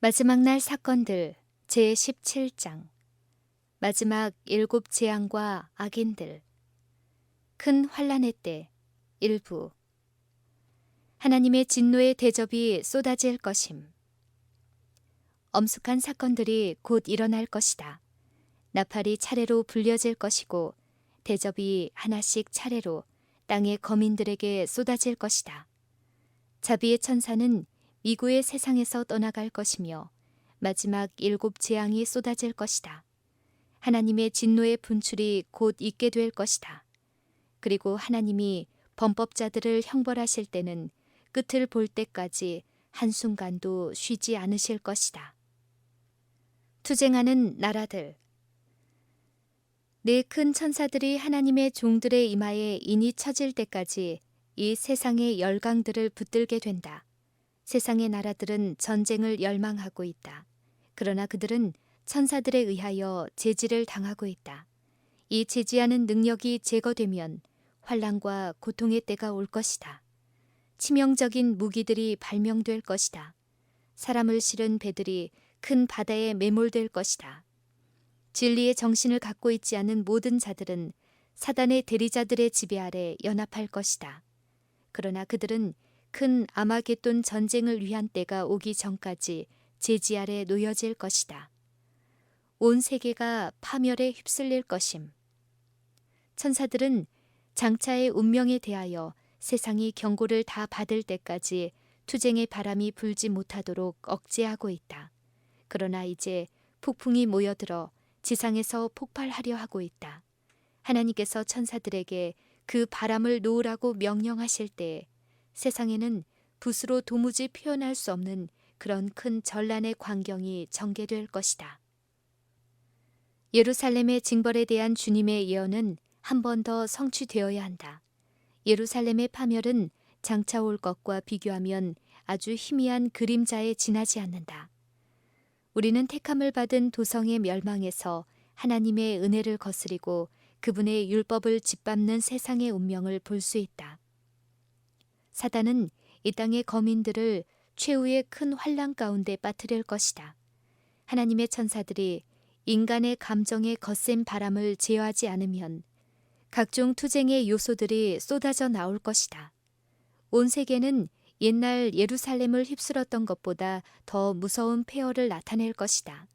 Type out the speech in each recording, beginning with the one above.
마지막 날 사건들 제17장 마지막 7 재앙과 악인들 큰 환란의 때 일부 하나님의 진노의 대접이 쏟아질 것임. 엄숙한 사건들이 곧 일어날 것이다. 나팔이 차례로 불려질 것이고 대접이 하나씩 차례로 땅의 거민들에게 쏟아질 것이다. 자비의 천사는 미구의 세상에서 떠나갈 것이며 마지막 7 재앙이 쏟아질 것이다. 하나님의 진노의 분출이 곧 있게 될 것이다. 그리고 하나님이 범법자들을 형벌하실 때는 끝을 볼 때까지 한순간도 쉬지 않으실 것이다. 투쟁하는 나라들 네 큰 천사들이 하나님의 종들의 이마에 인이 쳐질 때까지 이 세상의 열강들을 붙들게 된다. 세상의 나라들은 전쟁을 열망하고 있다. 그러나 그들은 천사들에 의하여 제지를 당하고 있다. 이 제지하는 능력이 제거되면 환난과 고통의 때가 올 것이다. 치명적인 무기들이 발명될 것이다. 사람을 실은 배들이 큰 바다에 매몰될 것이다. 진리의 정신을 갖고 있지 않은 모든 자들은 사단의 대리자들의 지배 아래 연합할 것이다. 그러나 그들은 큰 아마겟돈 전쟁을 위한 때가 오기 전까지 제지 아래 놓여질 것이다. 온 세계가 파멸에 휩쓸릴 것임. 천사들은 장차의 운명에 대하여 세상이 경고를 다 받을 때까지 투쟁의 바람이 불지 못하도록 억제하고 있다. 그러나 이제 폭풍이 모여들어 지상에서 폭발하려 하고 있다. 하나님께서 천사들에게 그 바람을 놓으라고 명령하실 때 세상에는 붓으로 도무지 표현할 수 없는 그런 큰 전란의 광경이 전개될 것이다. 예루살렘의 징벌에 대한 주님의 예언은 한 번 더 성취되어야 한다. 예루살렘의 파멸은 장차 올 것과 비교하면 아주 희미한 그림자에 지나지 않는다. 우리는 택함을 받은 도성의 멸망에서 하나님의 은혜를 거스리고 그분의 율법을 짓밟는 세상의 운명을 볼 수 있다. 사단은 이 땅의 거민들을 최후의 큰 환난 가운데 빠뜨릴 것이다. 하나님의 천사들이 인간의 감정의 거센 바람을 제어하지 않으면 각종 투쟁의 요소들이 쏟아져 나올 것이다. 온 세계는 옛날 예루살렘을 휩쓸었던 것보다 더 무서운 폐허를 나타낼 것이다.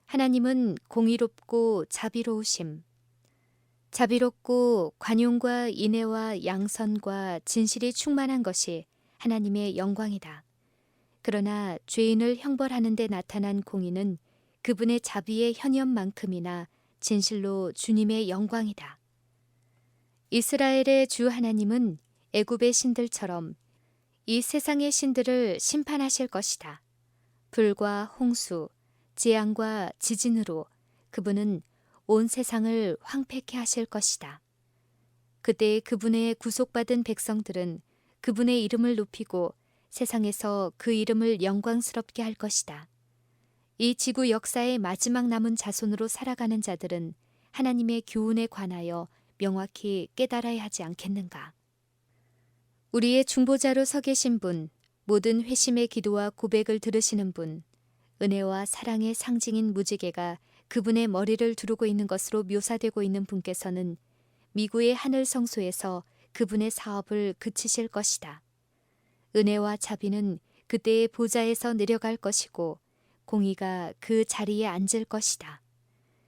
하나님은 공의롭고 자비로우심, 자비롭고 관용과 인애와 양선과 진실이 충만한 것이 하나님의 영광이다. 그러나 죄인을 형벌하는 데 나타난 공의는 그분의 자비의 현현만큼이나 진실로 주님의 영광이다. 이스라엘의 주 하나님은 애굽의 신들처럼 이 세상의 신들을 심판하실 것이다. 불과 홍수, 재앙과 지진으로 그분은 온 세상을 황폐케 하실 것이다. 그때 그분의 구속받은 백성들은 그분의 이름을 높이고 세상에서 그 이름을 영광스럽게 할 것이다. 이 지구 역사의 마지막 남은 자손으로 살아가는 자들은 하나님의 교훈에 관하여 명확히 깨달아야 하지 않겠는가. 우리의 중보자로 서 계신 분, 모든 회심의 기도와 고백을 들으시는 분, 은혜와 사랑의 상징인 무지개가 그분의 머리를 두르고 있는 것으로 묘사되고 있는 분께서는 미구의 하늘 성소에서 그분의 사업을 그치실 것이다. 은혜와 자비는 그때의 보좌에서 내려갈 것이고 공의가 그 자리에 앉을 것이다.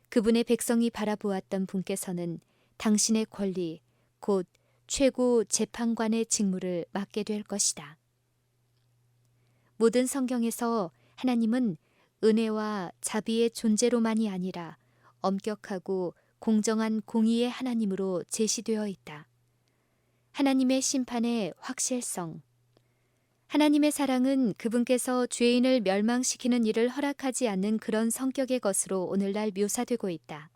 그분의 백성이 바라보았던 분께서는 당신의 권리, 곧 최고 재판관의 직무를 맡게 될 것이다. 모든 성경에서 하나님은 은혜와 자비의 존재로만이 아니라 엄격하고 공정한 공의의 하나님으로 제시되어 있다. 하나님의 심판의 확실성, 하나님의 사랑은 그분께서 죄인을 멸망시키는 일을 허락하지 않는 그런 성격의 것으로 오늘날 묘사되고 있다.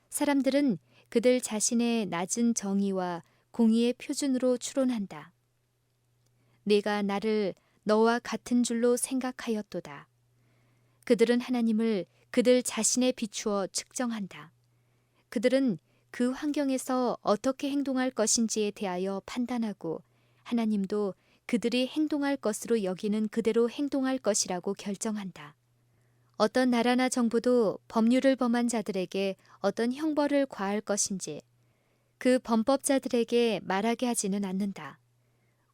사람들은 그들 자신의 낮은 정의와 공의의 표준으로 추론한다. 네가 나를 너와 같은 줄로 생각하였도다. 그들은 하나님을 그들 자신에 비추어 측정한다. 그들은 그 환경에서 어떻게 행동할 것인지에 대하여 판단하고 하나님도 그들이 행동할 것으로 여기는 그대로 행동할 것이라고 결정한다. 어떤 나라나 정부도 법률을 범한 자들에게 어떤 형벌을 과할 것인지 그 범법자들에게 말하게 하지는 않는다.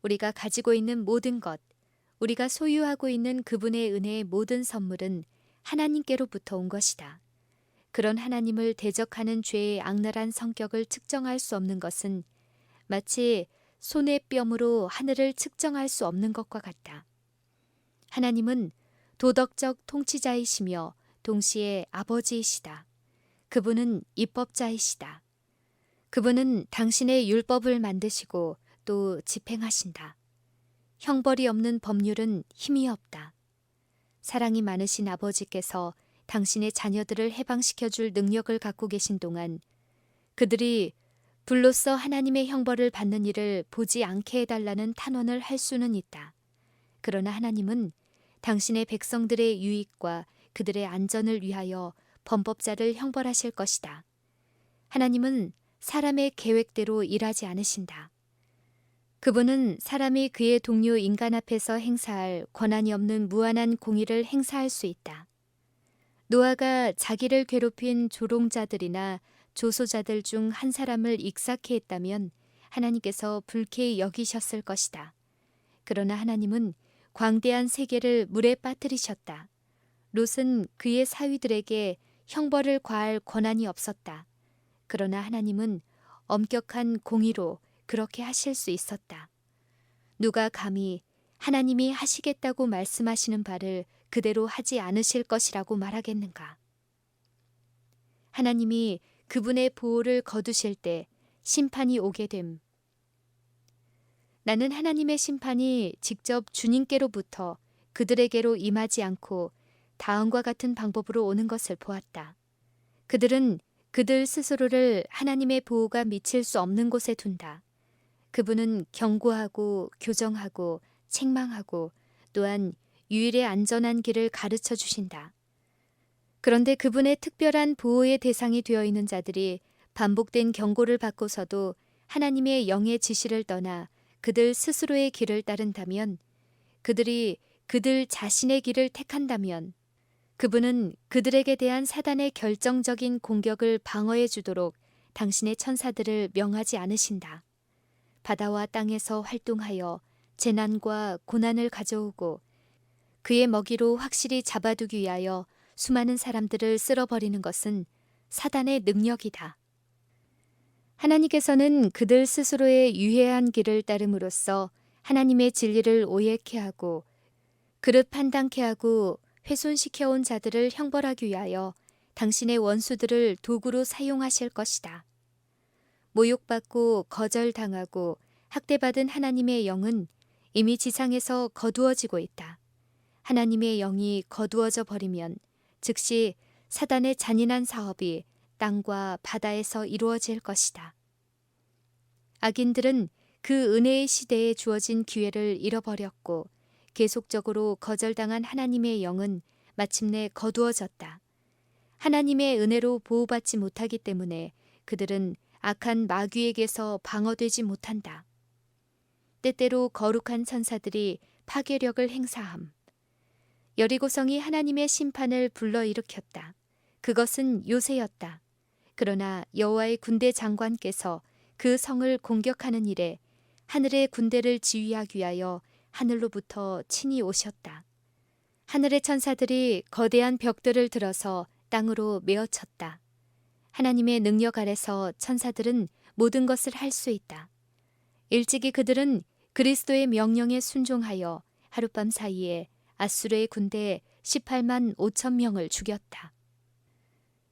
우리가 가지고 있는 모든 것, 우리가 소유하고 있는 그분의 은혜의 모든 선물은 하나님께로부터 온 것이다. 그런 하나님을 대적하는 죄의 악랄한 성격을 측정할 수 없는 것은 마치 손의 뼘으로 하늘을 측정할 수 없는 것과 같다. 하나님은 도덕적 통치자이시며 동시에 아버지이시다. 그분은 입법자이시다. 그분은 당신의 율법을 만드시고 또 집행하신다. 형벌이 없는 법률은 힘이 없다. 사랑이 많으신 아버지께서 당신의 자녀들을 해방시켜 줄 능력을 갖고 계신 동안 그들이 불로써 하나님의 형벌을 받는 일을 보지 않게 해달라는 탄원을 할 수는 있다. 그러나 하나님은 당신의 백성들의 유익과 그들의 안전을 위하여 범법자를 형벌하실 것이다. 하나님은 사람의 계획대로 일하지 않으신다. 그분은 사람이 그의 동료 인간 앞에서 행사할 권한이 없는 무한한 공의를 행사할 수 있다. 노아가 자기를 괴롭힌 조롱자들이나 조소자들 중 한 사람을 익사케 했다면 하나님께서 불쾌히 여기셨을 것이다. 그러나 하나님은 광대한 세계를 물에 빠뜨리셨다. 롯은 그의 사위들에게 형벌을 과할 권한이 없었다. 그러나 하나님은 엄격한 공의로 그렇게 하실 수 있었다. 누가 감히 하나님이 하시겠다고 말씀하시는 바를 그대로 하지 않으실 것이라고 말하겠는가? 하나님이 그분의 보호를 거두실 때 심판이 오게 됨. 나는 하나님의 심판이 직접 주님께로부터 그들에게로 임하지 않고 다음과 같은 방법으로 오는 것을 보았다. 그들은 그들 스스로를 하나님의 보호가 미칠 수 없는 곳에 둔다. 그분은 경고하고 교정하고 책망하고 또한 유일의 안전한 길을 가르쳐 주신다. 그런데 그분의 특별한 보호의 대상이 되어 있는 자들이 반복된 경고를 받고서도 하나님의 영의 지시를 떠나 그들 스스로의 길을 따른다면, 그들이 그들 자신의 길을 택한다면 그분은 그들에게 대한 사단의 결정적인 공격을 방어해 주도록 당신의 천사들을 명하지 않으신다. 바다와 땅에서 활동하여 재난과 고난을 가져오고 그의 먹이로 확실히 잡아두기 위하여 수많은 사람들을 쓸어버리는 것은 사단의 능력이다. 하나님께서는 그들 스스로의 유해한 길을 따름으로써 하나님의 진리를 오해케 하고 그릇 판단케 하고 훼손시켜온 자들을 형벌하기 위하여 당신의 원수들을 도구로 사용하실 것이다. 모욕받고 거절당하고 학대받은 하나님의 영은 이미 지상에서 거두어지고 있다. 하나님의 영이 거두어져 버리면 즉시 사단의 잔인한 사업이 땅과 바다에서 이루어질 것이다. 악인들은 그 은혜의 시대에 주어진 기회를 잃어버렸고 계속적으로 거절당한 하나님의 영은 마침내 거두어졌다. 하나님의 은혜로 보호받지 못하기 때문에 그들은 악한 마귀에게서 방어되지 못한다. 때때로 거룩한 천사들이 파괴력을 행사함. 여리고성이 하나님의 심판을 불러일으켰다. 그것은 요새였다. 그러나 여호와의 군대 장관께서 그 성을 공격하는 일에 하늘의 군대를 지휘하기 위하여 하늘로부터 친히 오셨다. 하늘의 천사들이 거대한 벽들을 들어서 땅으로 메어쳤다. 하나님의 능력 아래서 천사들은 모든 것을 할 수 있다. 일찍이 그들은 그리스도의 명령에 순종하여 하룻밤 사이에 아수르의 군대 18만 5천 명을 죽였다.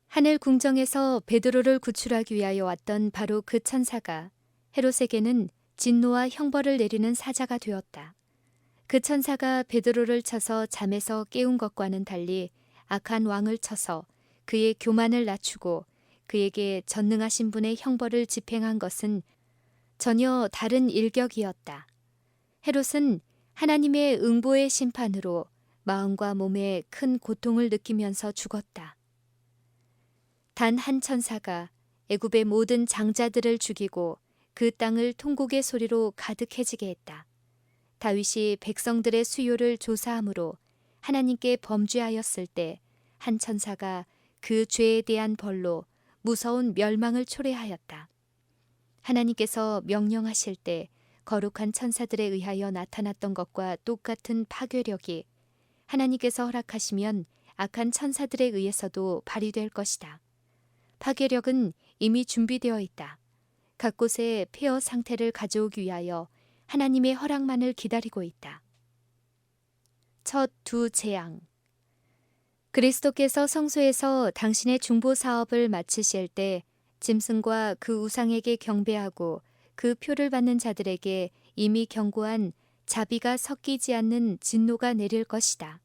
하늘 궁정에서 베드로를 구출하기 위하여 왔던 바로 그 천사가 헤롯에게는 진노와 형벌을 내리는 사자가 되었다. 그 천사가 베드로를 쳐서 잠에서 깨운 것과는 달리 악한 왕을 쳐서 그의 교만을 낮추고 그에게 전능하신 분의 형벌을 집행한 것은 전혀 다른 일격이었다. 헤롯은 하나님의 응보의 심판으로 마음과 몸에 큰 고통을 느끼면서 죽었다. 단 한 천사가 애굽의 모든 장자들을 죽이고 그 땅을 통곡의 소리로 가득해지게 했다. 다윗이 백성들의 수요를 조사함으로 하나님께 범죄하였을 때 한 천사가 그 죄에 대한 벌로 무서운 멸망을 초래하였다. 하나님께서 명령하실 때 거룩한 천사들에 의하여 나타났던 것과 똑같은 파괴력이 하나님께서 허락하시면 악한 천사들에 의해서도 발휘될 것이다. 파괴력은 이미 준비되어 있다. 각 곳에 폐허 상태를 가져오기 위하여 하나님의 허락만을 기다리고 있다. 첫 두 재앙. 그리스도께서 성소에서 당신의 중보 사업을 마치실 때 짐승과 그 우상에게 경배하고 그 표를 받는 자들에게 이미 경고한 자비가 섞이지 않는 진노가 내릴 것이다.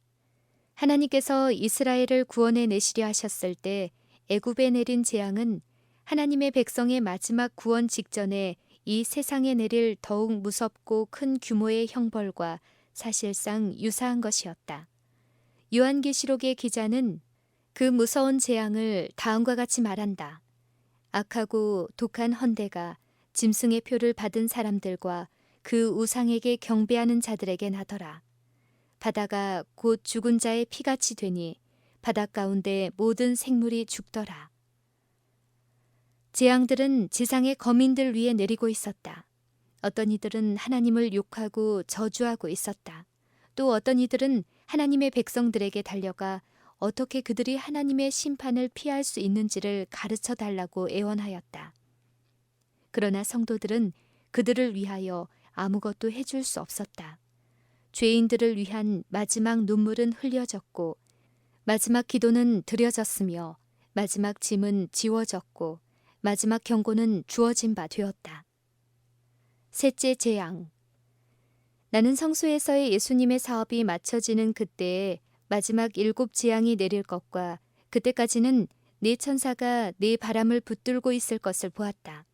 하나님께서 이스라엘을 구원해 내시려 하셨을 때 애굽에 내린 재앙은 하나님의 백성의 마지막 구원 직전에 이 세상에 내릴 더욱 무섭고 큰 규모의 형벌과 사실상 유사한 것이었다. 요한계시록의 기자는 그 무서운 재앙을 다음과 같이 말한다. 악하고 독한 헌대가 짐승의 표를 받은 사람들과 그 우상에게 경배하는 자들에게 나더라. 바다가 곧 죽은 자의 피같이 되니 바다 가운데 모든 생물이 죽더라. 재앙들은 지상의 거민들 위에 내리고 있었다. 어떤 이들은 하나님을 욕하고 저주하고 있었다. 또 어떤 이들은 하나님의 백성들에게 달려가 어떻게 그들이 하나님의 심판을 피할 수 있는지를 가르쳐 달라고 애원하였다. 그러나 성도들은 그들을 위하여 아무것도 해줄 수 없었다. 죄인들을 위한 마지막 눈물은 흘려졌고 마지막 기도는 드려졌으며 마지막 짐은 지워졌고 마지막 경고는 주어진 바 되었다. 셋째 재앙. 나는 성소에서의 예수님의 사업이 마쳐지는 그때에 마지막 7 재앙이 내릴 것과 그때까지는 4 천사가 4 바람을 붙들고 있을 것을 보았다.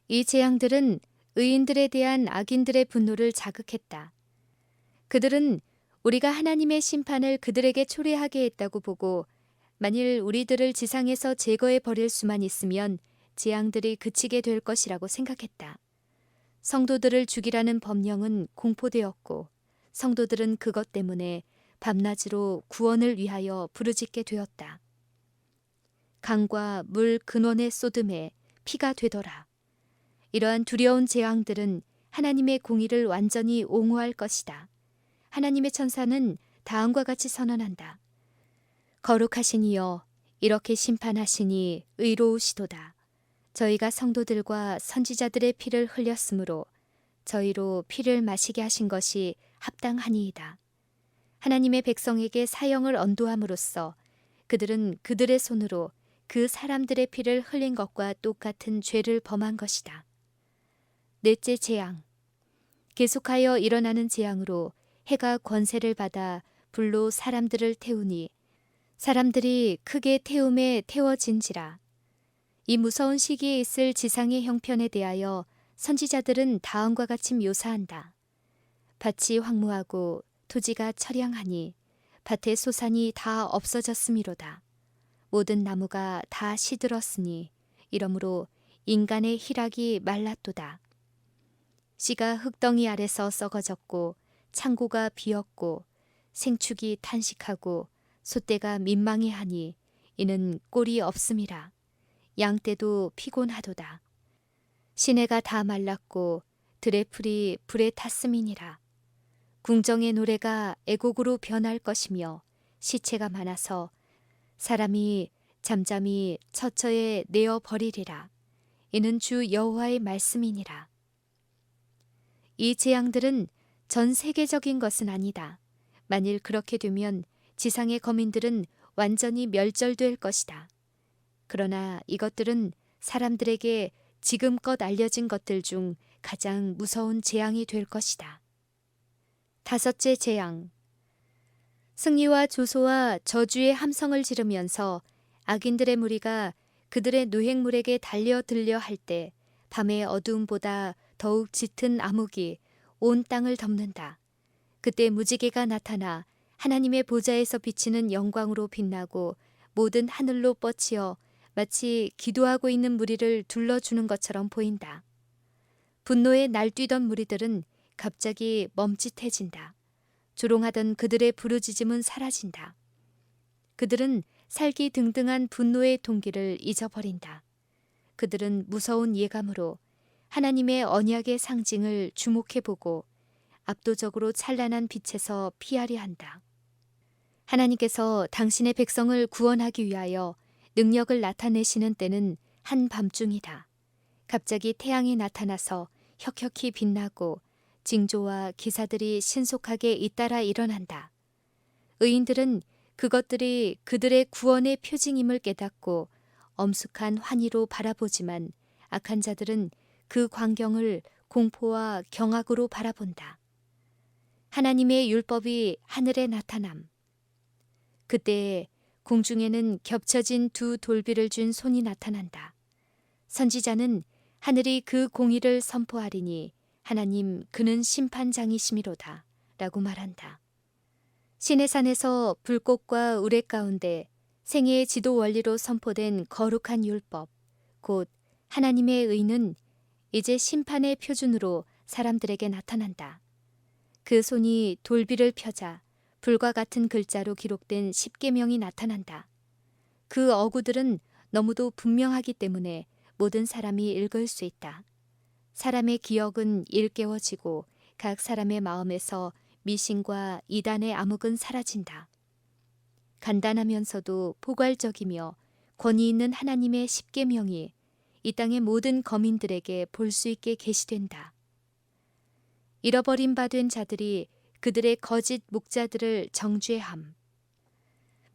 이 재앙들은 의인들에 대한 악인들의 분노를 자극했다. 그들은 우리가 하나님의 심판을 그들에게 초래하게 했다고 보고 만일 우리들을 지상에서 제거해 버릴 수만 있으면 재앙들이 그치게 될 것이라고 생각했다. 성도들을 죽이라는 법령은 공포되었고 성도들은 그것 때문에 밤낮으로 구원을 위하여 부르짖게 되었다. 강과 물 근원의 쏟음에 피가 되더라. 이러한 두려운 재앙들은 하나님의 공의를 완전히 옹호할 것이다. 하나님의 천사는 다음과 같이 선언한다. 거룩하신 이여 이렇게 심판하시니 의로우시도다. 저희가 성도들과 선지자들의 피를 흘렸으므로 저희로 피를 마시게 하신 것이 합당하니이다. 하나님의 백성에게 사형을 언도함으로써 그들은 그들의 손으로 그 사람들의 피를 흘린 것과 똑같은 죄를 범한 것이다. 넷째 재앙. 계속하여 일어나는 재앙으로 해가 권세를 받아 불로 사람들을 태우니 사람들이 크게 태움에 태워진지라. 이 무서운 시기에 있을 지상의 형편에 대하여 선지자들은 다음과 같이 묘사한다. 밭이 황무하고 토지가 처량하니 밭의 소산이 다 없어졌음이로다. 모든 나무가 다 시들었으니 이러므로 인간의 희락이 말랐도다. 씨가 흙덩이 아래서 썩어졌고 창고가 비었고 생축이 탄식하고 솥대가 민망해하니 이는 꼴이 없음이라. 양떼도 피곤하도다. 시내가 다 말랐고 들의 풀이 불에 탔음이니라. 궁정의 노래가 애곡으로 변할 것이며 시체가 많아서 사람이 잠잠히 처처에 내어 버리리라. 이는 주 여호와의 말씀이니라. 이 재앙들은 전 세계적인 것은 아니다. 만일 그렇게 되면 지상의 거민들은 완전히 멸절될 것이다. 그러나 이것들은 사람들에게 지금껏 알려진 것들 중 가장 무서운 재앙이 될 것이다. 다섯째 재앙. 승리와 조소와 저주의 함성을 지르면서 악인들의 무리가 그들의 노획물에게 달려들려 할 때 밤의 어두움보다 더욱 짙은 암흑이 온 땅을 덮는다. 그때 무지개가 나타나 하나님의 보좌에서 비치는 영광으로 빛나고 모든 하늘로 뻗치어 마치 기도하고 있는 무리를 둘러주는 것처럼 보인다. 분노에 날뛰던 무리들은 갑자기 멈칫해진다. 조롱하던 그들의 부르짖음은 사라진다. 그들은 살기 등등한 분노의 동기를 잊어버린다. 그들은 무서운 예감으로 하나님의 언약의 상징을 주목해보고 압도적으로 찬란한 빛에서 피하려 한다. 하나님께서 당신의 백성을 구원하기 위하여 능력을 나타내시는 때는 한밤중이다. 갑자기 태양이 나타나서 혁혁히 빛나고 징조와 기사들이 신속하게 잇따라 일어난다. 의인들은 그것들이 그들의 구원의 표징임을 깨닫고 엄숙한 환희로 바라보지만 악한 자들은 그 광경을 공포와 경악으로 바라본다. 하나님의 율법이 하늘에 나타남. 그때에 공중에는 겹쳐진 두 돌비를 쥔 손이 나타난다. 선지자는 하늘이 그 공의를 선포하리니 하나님 그는 심판장이시미로다 라고 말한다. 시내산에서 불꽃과 우레 가운데 생애의 지도 원리로 선포된 거룩한 율법, 곧 하나님의 의는 이제 심판의 표준으로 사람들에게 나타난다. 그 손이 돌비를 펴자 불과 같은 글자로 기록된 십계명이 나타난다. 그 어구들은 너무도 분명하기 때문에 모든 사람이 읽을 수 있다. 사람의 기억은 일깨워지고 각 사람의 마음에서 미신과 이단의 암흑은 사라진다. 간단하면서도 포괄적이며 권위 있는 하나님의 십계명이 이 땅의 모든 거민들에게 볼 수 있게 계시된다. 잃어버린 바 된 자들이 그들의 거짓 목자들을 정죄함.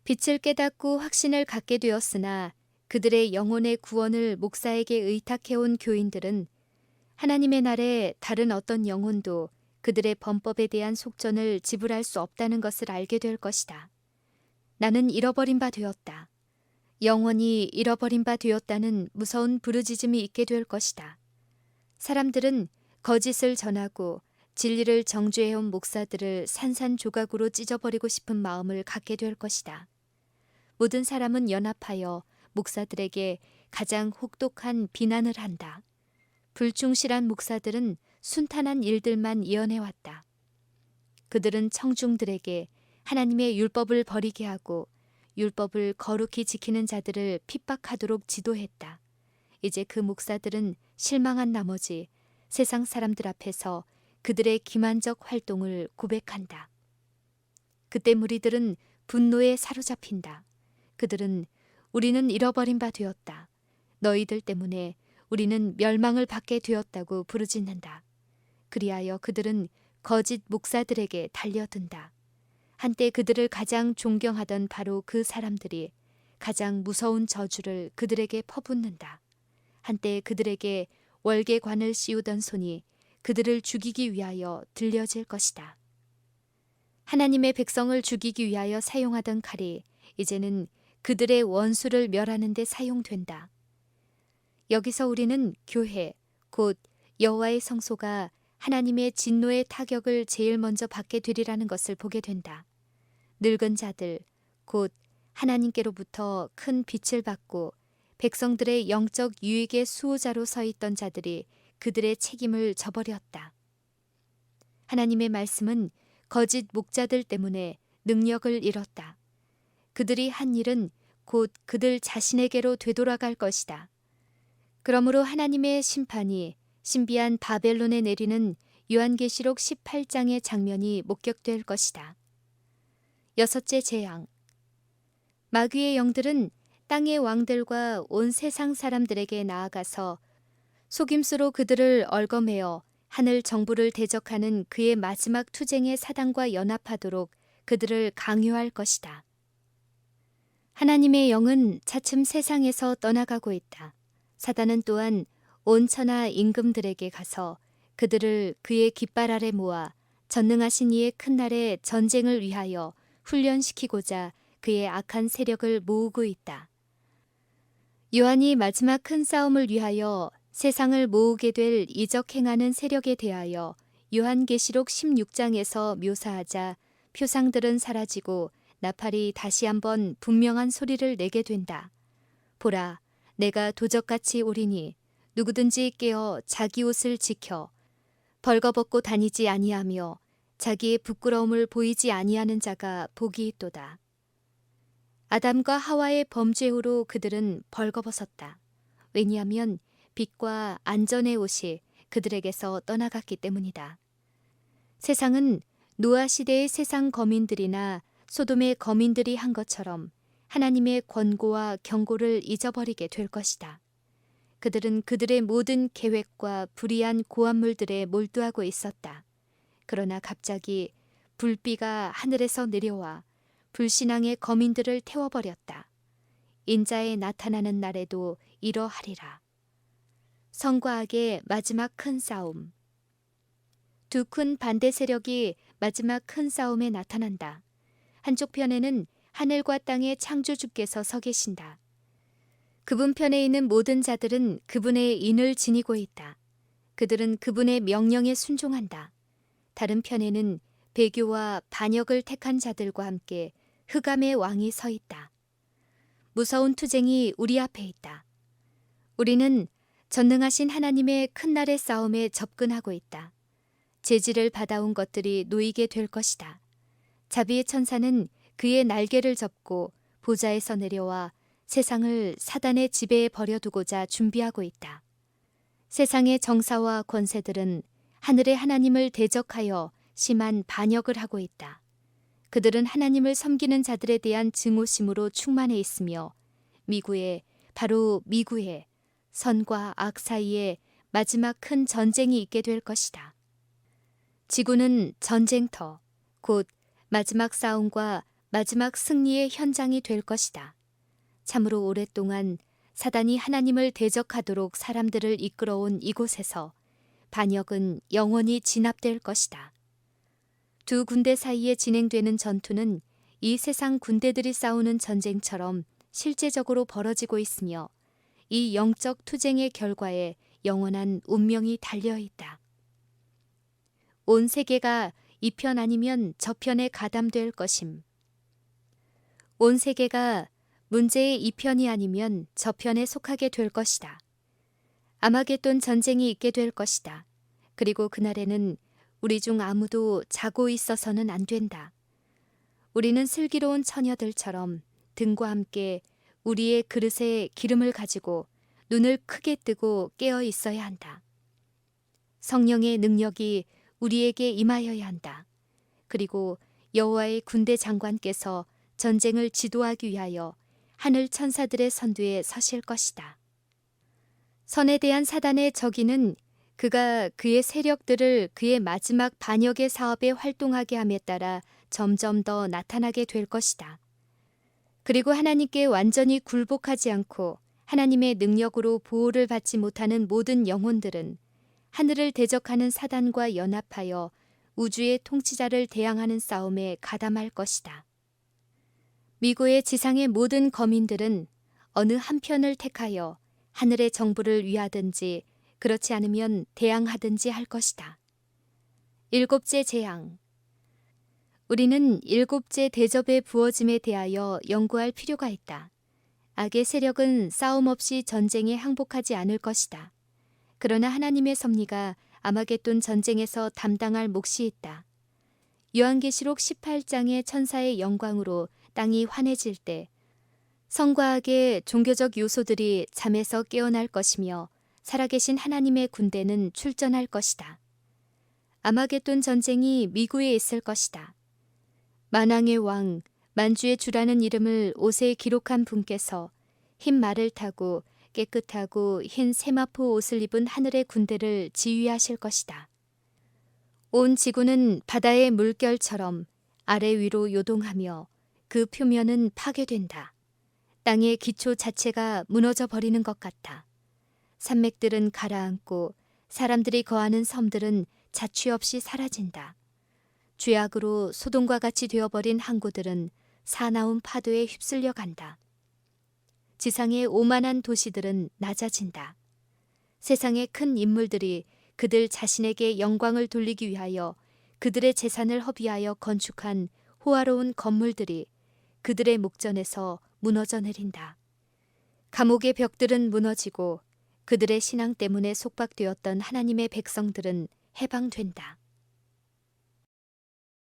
빛을 깨닫고 확신을 갖게 되었으나 그들의 영혼의 구원을 목사에게 의탁해온 교인들은 하나님의 날에 다른 어떤 영혼도 그들의 범법에 대한 속전을 지불할 수 없다는 것을 알게 될 것이다. 나는 잃어버린 바 되었다. 영원히 잃어버린 바 되었다는 무서운 부르짖음이 있게 될 것이다. 사람들은 거짓을 전하고 진리를 정죄해온 목사들을 산산조각으로 찢어버리고 싶은 마음을 갖게 될 것이다. 모든 사람은 연합하여 목사들에게 가장 혹독한 비난을 한다. 불충실한 목사들은 순탄한 일들만 이어내왔다. 그들은 청중들에게 하나님의 율법을 버리게 하고 율법을 거룩히 지키는 자들을 핍박하도록 지도했다. 이제 그 목사들은 실망한 나머지 세상 사람들 앞에서 그들의 기만적 활동을 고백한다. 그때 무리들은 분노에 사로잡힌다. 그들은 우리는 잃어버린 바 되었다. 너희들 때문에 우리는 멸망을 받게 되었다고 부르짖는다. 그리하여 그들은 거짓 목사들에게 달려든다. 한때 그들을 가장 존경하던 바로 그 사람들이 가장 무서운 저주를 그들에게 퍼붓는다. 한때 그들에게 월계관을 씌우던 손이 그들을 죽이기 위하여 들려질 것이다. 하나님의 백성을 죽이기 위하여 사용하던 칼이 이제는 그들의 원수를 멸하는 데 사용된다. 여기서 우리는 교회, 곧 여호와의 성소가 하나님의 진노의 타격을 제일 먼저 받게 되리라는 것을 보게 된다. 늙은 자들, 곧 하나님께로부터 큰 빛을 받고 백성들의 영적 유익의 수호자로 서 있던 자들이 그들의 책임을 져버렸다. 하나님의 말씀은 거짓 목자들 때문에 능력을 잃었다. 그들이 한 일은 곧 그들 자신에게로 되돌아갈 것이다. 그러므로 하나님의 심판이 신비한 바벨론에 내리는 요한계시록 18장의 장면이 목격될 것이다. 여섯째 재앙. 마귀의 영들은 땅의 왕들과 온 세상 사람들에게 나아가서 속임수로 그들을 얽어매어 하늘 정부를 대적하는 그의 마지막 투쟁의 사단과 연합하도록 그들을 강요할 것이다. 하나님의 영은 차츰 세상에서 떠나가고 있다. 사단은 또한 온 천하 임금들에게 가서 그들을 그의 깃발 아래 모아 전능하신 이의 큰 날에 전쟁을 위하여 훈련시키고자 그의 악한 세력을 모으고 있다. 요한이 마지막 큰 싸움을 위하여 세상을 모으게 될 이적 행하는 세력에 대하여 요한계시록 16장에서 묘사하자 표상들은 사라지고 나팔이 다시 한번 분명한 소리를 내게 된다. 보라, 내가 도적같이 오리니 누구든지 깨어 자기 옷을 지켜 벌거벗고 다니지 아니하며 자기의 부끄러움을 보이지 아니하는 자가 복이 있도다. 아담과 하와의 범죄 후로 그들은 벌거벗었다. 왜냐하면 빛과 안전의 옷이 그들에게서 떠나갔기 때문이다. 세상은 노아 시대의 세상 거민들이나 소돔의 거민들이 한 것처럼 하나님의 권고와 경고를 잊어버리게 될 것이다. 그들은 그들의 모든 계획과 불의한 고안물들에 몰두하고 있었다. 그러나 갑자기 불비가 하늘에서 내려와 불신앙의 거민들을 태워버렸다. 인자의 나타나는 날에도 이러하리라. 성과 악의 마지막 큰 싸움. 두 큰 반대 세력이 마지막 큰 싸움에 나타난다. 한쪽 편에는 하늘과 땅의 창조주께서 서 계신다. 그분 편에 있는 모든 자들은 그분의 인을 지니고 있다. 그들은 그분의 명령에 순종한다. 다른 편에는 배교와 반역을 택한 자들과 함께 흑암의 왕이 서 있다. 무서운 투쟁이 우리 앞에 있다. 우리는 전능하신 하나님의 큰 날의 싸움에 접근하고 있다. 제지를 받아온 것들이 놓이게 될 것이다. 자비의 천사는 그의 날개를 접고 보좌에서 내려와 세상을 사단의 지배에 버려두고자 준비하고 있다. 세상의 정사와 권세들은 하늘의 하나님을 대적하여 심한 반역을 하고 있다. 그들은 하나님을 섬기는 자들에 대한 증오심으로 충만해 있으며 바로 미구에 선과 악 사이에 마지막 큰 전쟁이 있게 될 것이다. 지구는 전쟁터, 곧 마지막 싸움과 마지막 승리의 현장이 될 것이다. 참으로 오랫동안 사단이 하나님을 대적하도록 사람들을 이끌어온 이곳에서 반역은 영원히 진압될 것이다. 두 군대 사이에 진행되는 전투는 이 세상 군대들이 싸우는 전쟁처럼 실제적으로 벌어지고 있으며 이 영적 투쟁의 결과에 영원한 운명이 달려있다. 온 세계가 이 편 아니면 저 편에 가담될 것임. 온 세계가 문제의 이 편이 아니면 저 편에 속하게 될 것이다. 아마겟돈 전쟁이 있게 될 것이다. 그리고 그날에는 우리 중 아무도 자고 있어서는 안 된다. 우리는 슬기로운 처녀들처럼 등과 함께 우리의 그릇에 기름을 가지고 눈을 크게 뜨고 깨어 있어야 한다. 성령의 능력이 우리에게 임하여야 한다. 그리고 여호와의 군대 장관께서 전쟁을 지도하기 위하여 하늘 천사들의 선두에 서실 것이다. 선에 대한 사단의 적이는 그가 그의 세력들을 그의 마지막 반역의 사업에 활동하게 함에 따라 점점 더 나타나게 될 것이다. 그리고 하나님께 완전히 굴복하지 않고 하나님의 능력으로 보호를 받지 못하는 모든 영혼들은 하늘을 대적하는 사단과 연합하여 우주의 통치자를 대항하는 싸움에 가담할 것이다. 미고의 지상의 모든 거민들은 어느 한편을 택하여 하늘의 정부를 위하든지 그렇지 않으면 대항하든지 할 것이다. 일곱째 재앙. 우리는 일곱째 대접의 부어짐에 대하여 연구할 필요가 있다. 악의 세력은 싸움 없이 전쟁에 항복하지 않을 것이다. 그러나 하나님의 섭리가 아마겟돈 전쟁에서 담당할 몫이 있다. 요한계시록 18장의 천사의 영광으로 땅이 환해질 때 성과 악의 종교적 요소들이 잠에서 깨어날 것이며 살아계신 하나님의 군대는 출전할 것이다. 아마겟돈 전쟁이 미구에 있을 것이다. 만왕의 왕, 만주의 주라는 이름을 옷에 기록한 분께서 흰 말을 타고 깨끗하고 흰 세마포 옷을 입은 하늘의 군대를 지휘하실 것이다. 온 지구는 바다의 물결처럼 아래 위로 요동하며 그 표면은 파괴된다. 땅의 기초 자체가 무너져 버리는 것 같다. 산맥들은 가라앉고 사람들이 거하는 섬들은 자취 없이 사라진다. 죄악으로 소돔과 같이 되어버린 항구들은 사나운 파도에 휩쓸려 간다. 지상의 오만한 도시들은 낮아진다. 세상의 큰 인물들이 그들 자신에게 영광을 돌리기 위하여 그들의 재산을 허비하여 건축한 호화로운 건물들이 그들의 목전에서 무너져 내린다. 감옥의 벽들은 무너지고 그들의 신앙 때문에 속박되었던 하나님의 백성들은 해방된다.